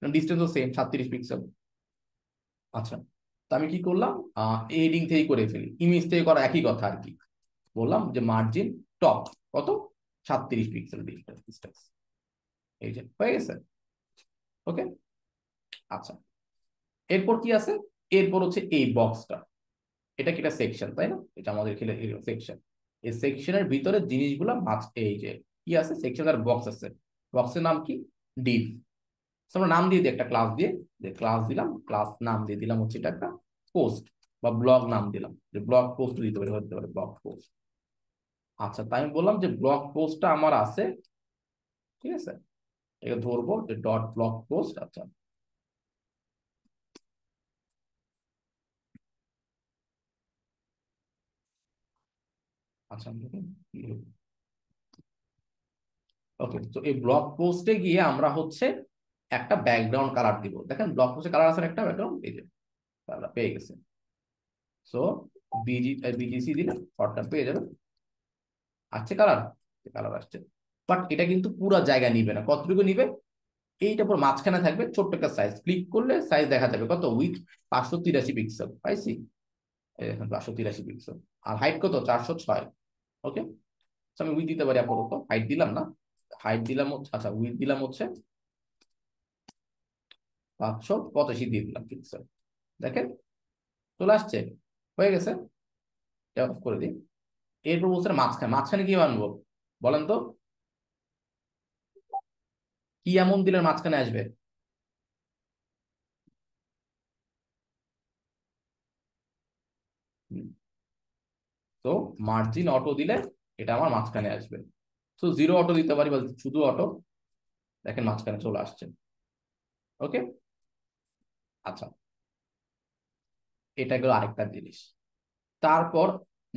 ডিস্টেন্সও সেম, 37 পিক্সেল। আচ্ছা, তো আমি কি করলাম, হেডিং থেকেই করে ফেলি, ইমেজ থেকে করা একই কথা আর কি। বললাম যে মার্জিন টপ কত, 37 পিক্সেল ডিস্টেন্স। এই যে হয়ে গেছে। ওকে, আচ্ছা, এরপর কি আছে, এরপর হচ্ছে এই বক্সটা, এটা কি, এটা সেকশন তাই না, এটা আমাদের খেলে সেকশন। এই সেকশনের ভিতরে জিনিসগুলো মাছ, এই যে কি আছে, সেকশন আর বক্স আছে, বক্সের নাম কি, ডিভ। আমরা নাম দিয়ে দিই একটা ক্লাস দিয়ে, যে ক্লাস দিলাম, ক্লাস নাম দিয়ে দিলাম হচ্ছে এটা একটা পোস্ট, বা ব্লগ নাম দিলাম, যে ব্লগ পোস্ট দিতে পারে, হতে পারে ব্লগ পোস্ট। আচ্ছা, তাই আমি বললাম যে ব্লগ পোস্টটা আমার আছে, ঠিক আছে, এটা ধরবো যে ডট ব্লগ পোস্ট। আচ্ছা, আচ্ছা, ওকে, তো এই ব্লগ পোস্টে গিয়ে আমরা হচ্ছে একটা ব্যাকগ্রাউন্ড কালার দিব। দেখেন ব্লগ পোস্টে কালার আছে একটা ব্যাকগ্রাউন্ড, এই যে কালার পেয়ে গেছে। সো বিজিসি দিলে ফরটা পেয়ে যাবে, আসছে কালার, কালার আসছে। বাট এটা কিন্তু পুরো জায়গা নিবে না, কতটুকু নিবে, এইটা পুরো মাঝখানে থাকবে, ছোট্ট একটা সাইজ, ক্লিক করলে সাইজ দেখা যাবে কত, উইথ 583 পিক্সেল পাইছি, এই দেখেন 583 পিক্সেল। আর হাইট কত, 406। ওকে, আমি উইথ দিতে পারি আপাতত, হাইট দিলাম না, হাইট দিলাম হচ্ছে, আচ্ছা উইথ দিলাম হচ্ছে 585 দিয়ে দিলাম পিক্সেল। দেখেন চলে আসছে, হয়ে গেছে। এটা অফ করে দিই। এরপর বলছে মাঝখানে, মাঝখানে কি আনবো বলেন তো, কি এমন দিলে মাঝখানে আসবে? তো মার্জিন অটো দিলে এটা আমার মাঝখানে আসবে। তো জিরো অটো দিতে পারি, বা শুধু অটো, দেখেন মাঝখানে চলে আসছে। ওকে, আচ্ছা, এটা গেল আরেকটা জিনিস। তারপর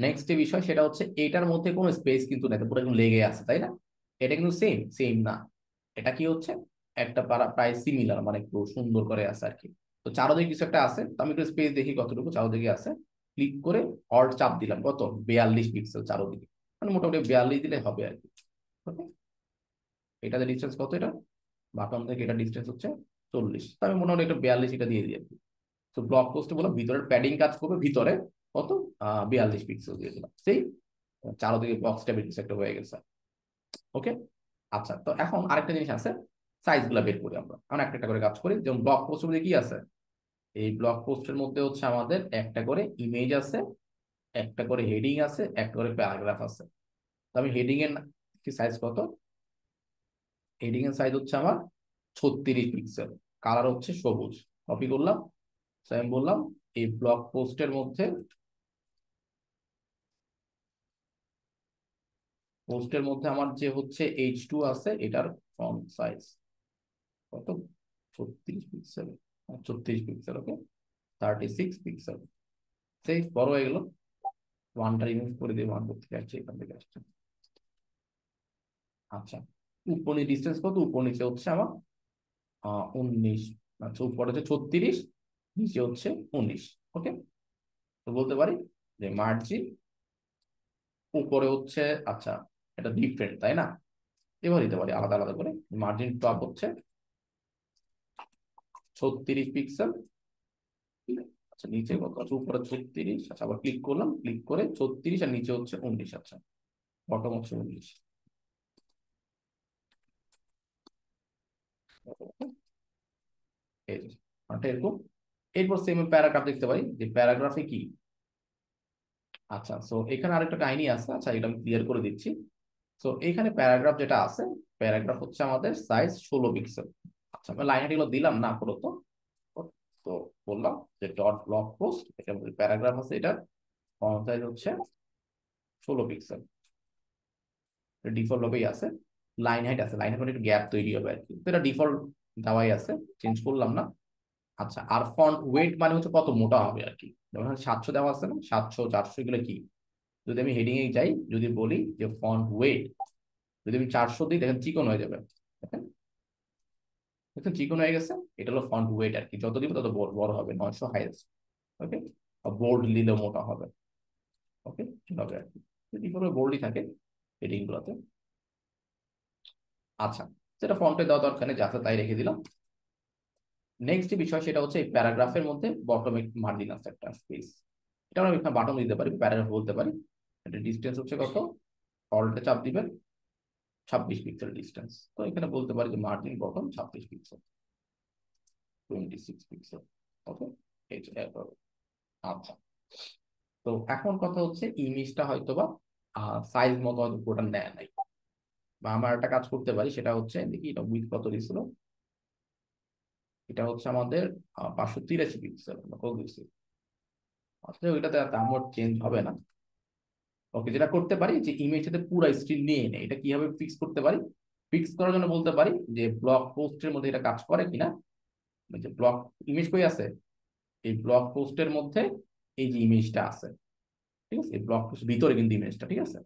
নেক্সট যে বিষয় সেটা হচ্ছে এটার মধ্যে কোনো স্পেস কিন্তু নেই, পুরো একদম লেগে আছে তাই না? এটা কিন্তু সেম সেম না, এটা কি হচ্ছে একটা প্রায় সিমিলার, মানে একটু সুন্দর করে আছে আর কি। তো চারোদিকে কিছু একটা আছে, তো আমি একটু স্পেস দেখি কতটুকু চারোদিকে আছে। ক্লিক করে অল্ট চাপ দিলাম, কত, 42 পিক্সেল চারোদিকে, মানে মোটামুটি 42 দিলে হবে আর কি। ওকে, এটাতে ডিস্টেন্স কত, এটা বাটন থেকে এটা ডিস্টেন্স হচ্ছে 40, তো আমি মোটামুটি একটা 42 এটা দিয়ে দিই আর কি। তো ব্লক পোস্টে বললাম ভিতরের প্যাডিং কাজ করবে, ভিতরে কত, 42 পিক্সেল দিয়ে দিলাম, সেই চারোদিকে বক্স টাইপের কিছু একটা হয়ে গেছে। ওকে, আচ্ছা, তো এখন আরেকটা জিনিস আছে, সাইজ গুলা বের করি আমরা, আমরা একটা একটা করে কাজ করি। যেমন ব্লগ পোস্টের মধ্যে কি আছে, এই ব্লগ পোস্টের মধ্যে হচ্ছে আমাদের একটা করে ইমেজ আছে, একটা করে হেডিং আছে, একটা করে প্যারাগ্রাফ আছে। তো আমি হেডিং এর কি সাইজ কত, হেডিং এর সাইজ হচ্ছে আমার 36 পিক্সেল, কালার হচ্ছে সবুজ, কপি করলাম। তো আমি বললাম এই ব্লগ পোস্টের মধ্যে, পোস্টের মধ্যে আমার যে হচ্ছে H2 আছে, এটার ফন্ট সাইজ কত, 36 পিক্সেল, 34 পিক্সেল, ওকে 36 পিক্সেল। সেই বড় হয়ে গেল, ওয়ানটা রিমুভ করে দিয়ে ওয়ান থেকে আসছে, এখান থেকে আসছে। আচ্ছা, উপর ডিস্টেন্স কত? উপর নিচে হচ্ছে আমার 19। আচ্ছা, উপরে হচ্ছে 36, নিচে হচ্ছে 19। ওকে, তো বলতে পারি যে মার্জিন উপরে হচ্ছে, আচ্ছা এটা ডিফারেন্ট তাই না, এবার দিতে পারি আলাদা আলাদা করে। মার্জিন টপ হচ্ছে 36 পিক্সেল। আচ্ছা, নিচে কত আছে? উপরে 36। আচ্ছা, আবার ক্লিক করলাম, ক্লিক করে 36 আর নিচে হচ্ছে 19। আচ্ছা, বটম হচ্ছে 19। এই যে, এরকম। এরপর সেম প্যারাগ্রাফ দেখতে পারি যে প্যারাগ্রাফে কি। আচ্ছা, সো এখানে আরেকটা কাহিনী আছে। আচ্ছা, এটা আমি ক্লিয়ার করে দিচ্ছি। তো এখানে প্যারাগ্রাফ যেটা আছে, প্যারাগ্রাফ হচ্ছে আমাদের সাইজ 16 পিক্সেল। আচ্ছা, আমি লাইন হেডিং দিলাম না আপাতত। তো বললাম যে ডট ব্লক পোস্ট, এটা প্যারাগ্রাফ আছে, এটা ফন্ট সাইজ হচ্ছে 16 পিক্সেল। ডিফল্ট ভাবেই আছে। লাইন হাইট আছে, লাইন হাইট একটু গ্যাপ তৈরি হবে আর কি, তো এটা ডিফল্ট দেওয়াই আছে, চেঞ্জ করলাম না। আচ্ছা, আর ফন্ট ওয়েট মানে হচ্ছে কত মোটা হবে আর কি। যেমন 700 দেওয়া আছে না, 700 400 এগুলো কি। যদি আমি হেডিং এ যাই, যদি বলি যে ফন্ট ওয়েট, যদি আমি 400 দিই, দেখেন চিকন হয়ে যাবে। দেখেন, দেখেন চিকন হয়ে গেছে। এটা হলো ফন্ট ওয়েট আর কি, যত দিব তত বড় বড় হবে, 900 হাইয়েস্ট। ওকে, বোল্ড নিলেও মোটা হবে। ওকে, এভাবে আর কি, এইভাবে বোল্ডই থাকে হেডিং গুলোতে। আচ্ছা, যেটা ফন্টে দেওয়া দরকার নেই, যা আছে তাই রেখে দিলাম। নেক্সট যে বিষয় সেটা হচ্ছে এই প্যারাগ্রাফের মধ্যে বটমে মার্জিন আছে একটা স্পেস, এটা আমরা এখানে বাটন দিতে পারি, প্যারাগ্রাফ বলতে পারি। এটা ডিসটেন্স হচ্ছে কত, অল্টে চাপ দিবেন, 26 পিক্সেল ডিসটেন্স। তো এখানে বলতে পারি যে মার্জিন বটম 26 পিক্সেল, 26 পিক্সেল। ওকে, এই যে এভাবে। আচ্ছা, তো এখন কথা হচ্ছে ইমেজটা হয়তো বা সাইজ মতো হয়তো পুরোটা নেয় নাই, বা আমরা একটা কাজ করতে পারি, সেটা হচ্ছে দেখি এটা উইথ কত দিছিল। এটা হচ্ছে আমাদের 583 পিক্সেল কত দিচ্ছে। আসলে ওইটাতে তেমন চেঞ্জ হবে না। ওকে, যেটা করতে পারি যে ইমেজটাতে পুরো স্ক্রিন নিয়ে নেই, এটা কিভাবে ফিক্স করতে পারি? ফিক্স করার জন্য বলতে পারি যে ব্লগ পোস্টের মধ্যে এটা কাজ করে কিনা। যে ব্লগ ইমেজ কই আছে, এই ব্লগ পোস্টের মধ্যে এই যে ইমেজটা আছে, ঠিক আছে, এই ব্লগ পোস্ট ভিতরে কিন্তু ইমেজটা, ঠিক আছে।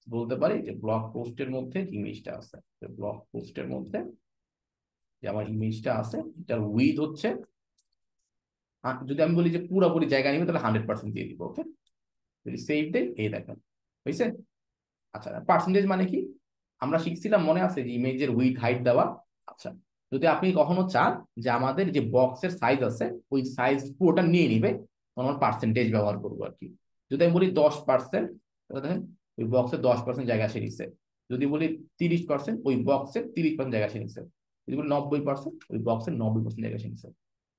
বলতে পারি যে ব্লগ পোস্টের মধ্যে ইমেজটা আছে, ব্লগ পোস্টের মধ্যে যে আমার ইমেজটা আছে, এটার উইথ হচ্ছে, যদি আমি বলি যে পুরোপুরি জায়গা নিবে তাহলে 100% দিয়ে দিব। ওকে, যদি সেভ দেই, এই দেখেন হয়েছে। আচ্ছা, পার্সেন্টেজ মানে কি? আমরা শিখছিলাম, মনে আছে যে ইমেজের উইথ হাইট দেওয়া। আচ্ছা, যদি আপনি কখনো চান যে আমাদের যে বক্সের সাইজ আছে ওই সাইজ পুরোটা নিয়ে নিবে, তখন আমরা পার্সেন্টেজ ব্যবহার করবো আর কি। যদি আমি বলি 10%, দেখেন ওই বক্সের 10% জায়গা সে নিচ্ছে। যদি বলি 30%, ওই বক্সের 30% জায়গা সে নিচ্ছে। যদি বলি 90%, ওই বক্সের 90% জায়গা সে নিচ্ছে।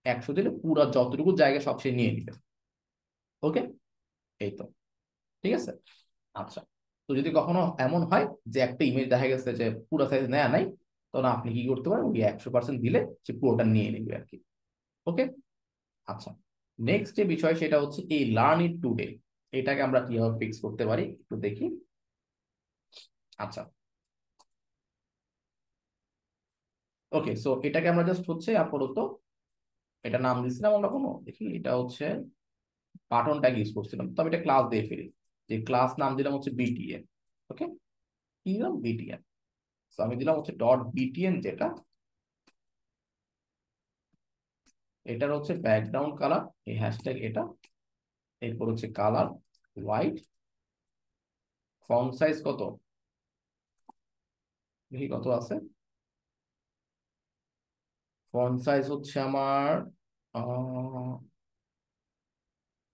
100 দিলে পুরো যতটুকু জায়গা সব সে নিয়ে নিবে। ওকে, এই তো, ঠিক আছে। আচ্ছা, তো যদি কখনো এমন হয় যে একটা ইমেজ দেখা গেছে যে পুরো সাইজ নেয়া নাই, তখন আপনি কি করতে পারেন, ওই 100% দিলে সে পুরোটা নিয়ে নেবে আর কি। ওকে, আচ্ছা, নেক্সট যে বিষয় সেটা হচ্ছে এই লার্ন ইট টুডে, এটাকে আমরা কিভাবে ফিক্স করতে পারি একটু দেখি। আচ্ছা, ওকে, সো এটাকে আমরা জাস্ট হচ্ছে আপাতত এটা নাম দিয়েছিলাম আমরা, কোনো দেখি এটা হচ্ছে বাটন ট্যাগ ইউজ করছিলাম, তবে এটা ক্লাস দিয়ে ফেলি, যে ক্লাস নাম দিলাম হচ্ছে বিটিএন। ওকে, কি দিলাম, বিটিএন। তো আমি দিলাম হচ্ছে ডট বিটিএন, যেটা এটার হচ্ছে ব্যাকগ্রাউন্ড কালার, এই হ্যাশট্যাগ এটা। এরপর হচ্ছে কালার হোয়াইট। ফন্ট সাইজ কত, দেখি কত আছে। ফন্ট সাইজ হচ্ছে আমার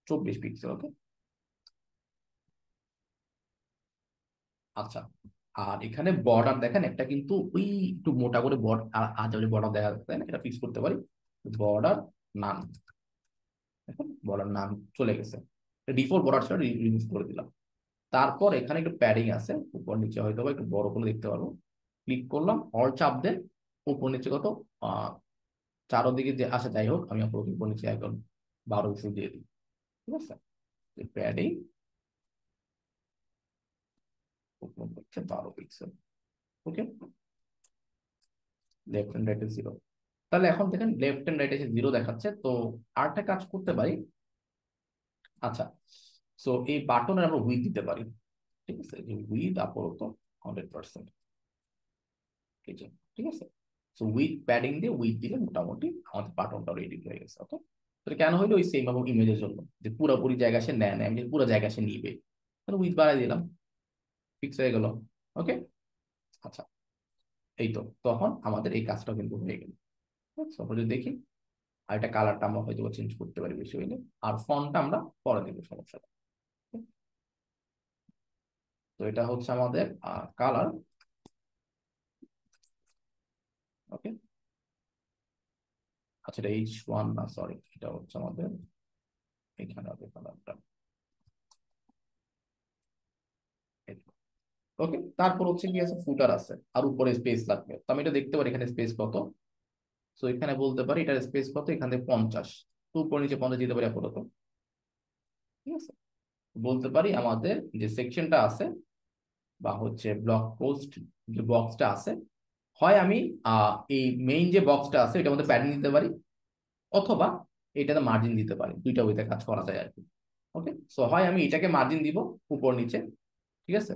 24 পিক্সেল। ওকে, আচ্ছা, আর এখানে বর্ডার দেখেন একটা কিন্তু ওই একটু মোটা করে বর্ডার, আজারি বর্ডার দেখা যাচ্ছে তাই না, এটা ফিক্স করতে পারি। বর্ডার নাম, দেখেন বর্ডার নাম চলে গেছে, ডিফল্ট বর্ডার ছিল, রিমুভ করে দিলাম। তারপর এখানে একটু প্যাডিং আছে, উপর নিচে হয়তো বা একটু বড় করে দেখতে পারবো। ক্লিক করলাম, অল চাপ দেন, উপর নিচে কত, চারোদিকে যে আসে, যাই হোক আমি আপনার উপর নিচে এখন 12 পিক্সেল দিয়ে দিই, ঠিক আছে। প্যাডিং হচ্ছে 12 পিক্সেল। ওকে, লেফট হ্যান্ড রাইট 0। তাহলে এখন দেখেন লেফট এন্ড রাইট এসে 0 দেখাচ্ছে, তো আরেকটা কাজ করতে পারি। আচ্ছা, সো এই বাটনের আমরা উইথ দিতে পারি, ঠিক আছে, যে উইথ আপাতত 100%, ঠিক আছে। সো উইথ প্যাডিং দিয়ে উইথ দিলে মোটামুটি আমাদের বাটনটা রেডি হয়ে গেছে। ওকে, তো কেন হইলো? ওই সেম এবং ইমেজের জন্য, যে পুরোপুরি জায়গা সে নেয় না, আমি পুরো জায়গা সে নিবে, তাহলে উইথ বাড়াই দিলাম, ফিক্স হয়ে গেল। ওকে, আচ্ছা, এই তো তখন আমাদের এই কাজটা কিন্তু হয়ে গেল। তারপর যদি দেখি, আর এটা কালারটা আমরা হয়তো চেঞ্জ করতে পারি বেশি হইলে, আর ফন্টটা আমরা পরে দেবো, সমস্যা নেই। তো এটা হচ্ছে আমাদের কালার। ওকে, আচ্ছা, এটা H1 না, সরি, এটা হচ্ছে আমাদের এখানে হবে কালারটা। ওকে, তারপর হচ্ছে কি আছে, ফুটার আছে, আর উপরে স্পেস লাগবে, তো আমি এটা দেখতে পারি এখানে স্পেস কত। তো এখানে বলতে পারি এটার স্পেস কত, এখানে 50, তো উপর নিচে 50 দিতে পারি আপাতত। ঠিক আছে, বলতে পারি আমাদের যে সেকশনটা আছে বা হচ্ছে ব্লক পোস্ট যে বক্সটা আছে, হয় আমি এই মেইন যে বক্সটা আছে এটার মধ্যে প্যাডিং দিতে পারি, অথবা এটাতে মার্জিন দিতে পারি, দুইটা ওইতে কাজ করা যায় আর কি। ওকে, সো হয় আমি এটাকে মার্জিন দিব উপর নিচে, ঠিক আছে,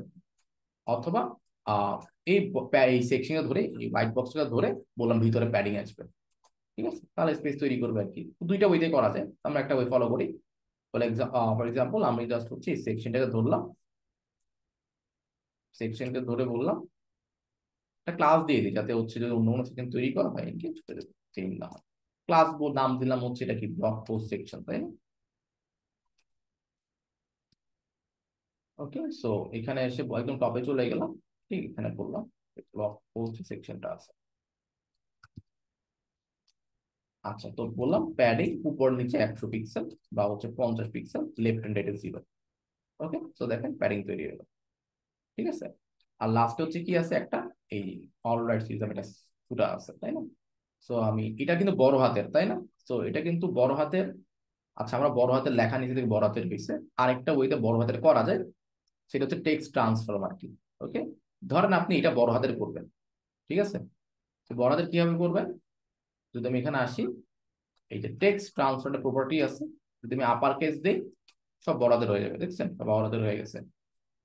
অথবা আহ এই সেকশনে ধরে, এই হোয়াইট বক্সটা ধরে বললাম ভিতরে প্যাডিং আসবে, ঠিক আছে, তাহলে স্পেস তৈরি করবে আর কি। দুইটা ওইতে করা যায়, আমরা একটা ওই ফলো করি। ফর এক্সাম্পল আমি জাস্ট হচ্ছে এই সেকশনটাকে ধরলাম, সেকশনকে ধরে বললাম একটা ক্লাস দিয়ে দিই, যাতে হচ্ছে যদি অন্য কোনো সেকশন তৈরি করা হয় এনগেজ করে চেঞ্জ না হয়। ক্লাস নাম দিলাম হচ্ছে এটা কি, ব্লক পোস্ট সেকশন, তাই না? ওকে, সো এখানে এসে একদম টপে চলে গেলাম, ঠিক এখানে বললাম ব্লক পোস্ট সেকশনটা আছে। আচ্ছা, তো বললাম প্যাডিং উপর নিচে 100 পিক্সেল বা হচ্ছে 50 পিক্সেল, লেফট হ্যান্ড রাইট 0। ওকে, তো দেখেন প্যাডিং তৈরি হলো, ঠিক আছে। আর লাস্টে হচ্ছে কি আছে, একটা এই অল রাইট সিস্টেম, এটা ফুটা আছে, তাই না? সো আমি এটা কিন্তু বড় হাতের, তাই না? সো এটা কিন্তু বড় হাতের। আচ্ছা, আমরা বড় হাতের লেখা নিচে থেকে বড় হাতের হয়েছে, আরেকটা ওইতে বড় হাতের করা যায়, সেটা হচ্ছে টেক্সট ট্রান্সফর্ম আর কি। ওকে, ধরেন আপনি এটা বড় হাতের করবেন, ঠিক আছে, তো বড় হাতের কিভাবে করবেন? যদি আমি এখানে আসি, এই যে টেক্সট ট্রান্সফার প্রপার্টি আছে, যদি আমি আপার কেস দিই সব বড়দের হয়ে যাবে, দেখছেন সব বড়দের হয়ে গেছে।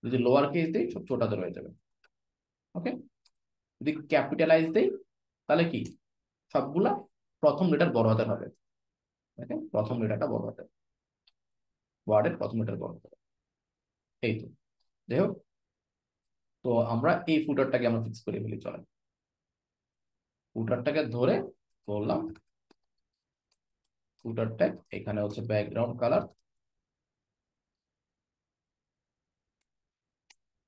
যদি লোয়ার কেস দিই সব ছোটদের হয়ে যাবে। ওকে, যদি ক্যাপিটালাইজ দেই তাহলে কি, সবগুলা প্রথম লেটার বড় হাতের হবে। দেখেন প্রথম লেটারটা বড় হাতের, ওয়ার্ডের প্রথম লেটার বড় হাতের। এই তো, যাই হোক, তো আমরা এই ফুটারটাকে আমরা ফিক্স করে ফেলি, চলেন ফুটারটাকে ধরে বললাম ফুটার ট্যাগ, এখানে হচ্ছে ব্যাকগ্রাউন্ড কালার,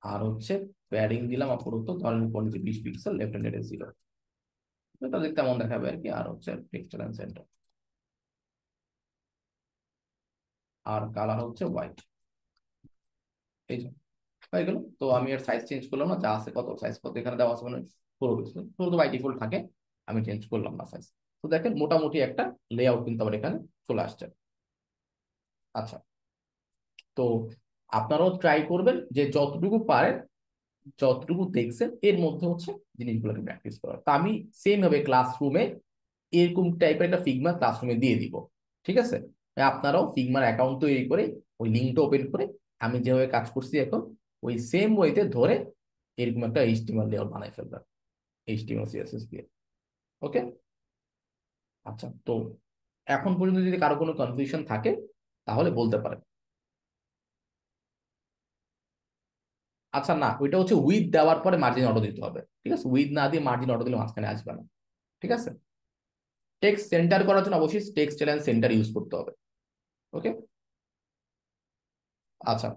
আর হচ্ছে প্যাডিং দিলাম আপাতত ধরেন উপর নিচে 20 পিক্সেল, লেফট হ্যান্ড 0, তাহলে তেমন দেখাবে আর কি। আর হচ্ছে টেক্সচার এন্ড সেন্টার, আর কালার হচ্ছে হোয়াইট। এই যে হয়ে গেল। তো আমি এর সাইজ চেঞ্জ করলাম না, যা আছে কত সাইজ কত এখানে দেওয়া আছে, মানে 4 পিক্সেল, তো বাই ডিফল্ট থাকে, আমি চেঞ্জ করলাম না সাইজ। তো দেখেন মোটামুটি একটা লেআউট কিন্তু আমার এখানে চলে আসছে। আচ্ছা, তো আপনারাও ট্রাই করবেন যে যতটুকু পারেন, যতটুকু দেখছেন এর মধ্যে হচ্ছে জিনিসগুলোকে প্র্যাকটিস করা। তা আমি সেম ভাবে ক্লাসরুমে এরকম টাইপের একটা ফিগমা ক্লাসরুমে দিয়ে দিব, ঠিক আছে। আপনারাও ফিগমার অ্যাকাউন্ট তৈরি করে ওই লিঙ্কটা ওপেন করে আমি যেভাবে কাজ করছি এখন ওই সেম ওয়েতে ধরে এরকম একটা এইচটিএমএল লেআউট বানাই ফেলবেন, এইচটিএমএল সিএসএস দিয়ে। ওকে, আচ্ছা, তো এখন পর্যন্ত যদি কারো কোনো কনফিউশন থাকে তাহলে বলতে পারেন। আচ্ছা, না, ওইটা হচ্ছে উইথ দেওয়ার পরে মার্জিন অটো দিতে হবে, ঠিক আছে, উইথ না দিয়ে মার্জিন অটো দিলে মাঝখানে আসবে না, ঠিক আছে। টেক্সট সেন্টার করার জন্য অবশ্যই টেক্সট চ্যানেল সেন্টার ইউজ করতে হবে। ওকে, আচ্ছা,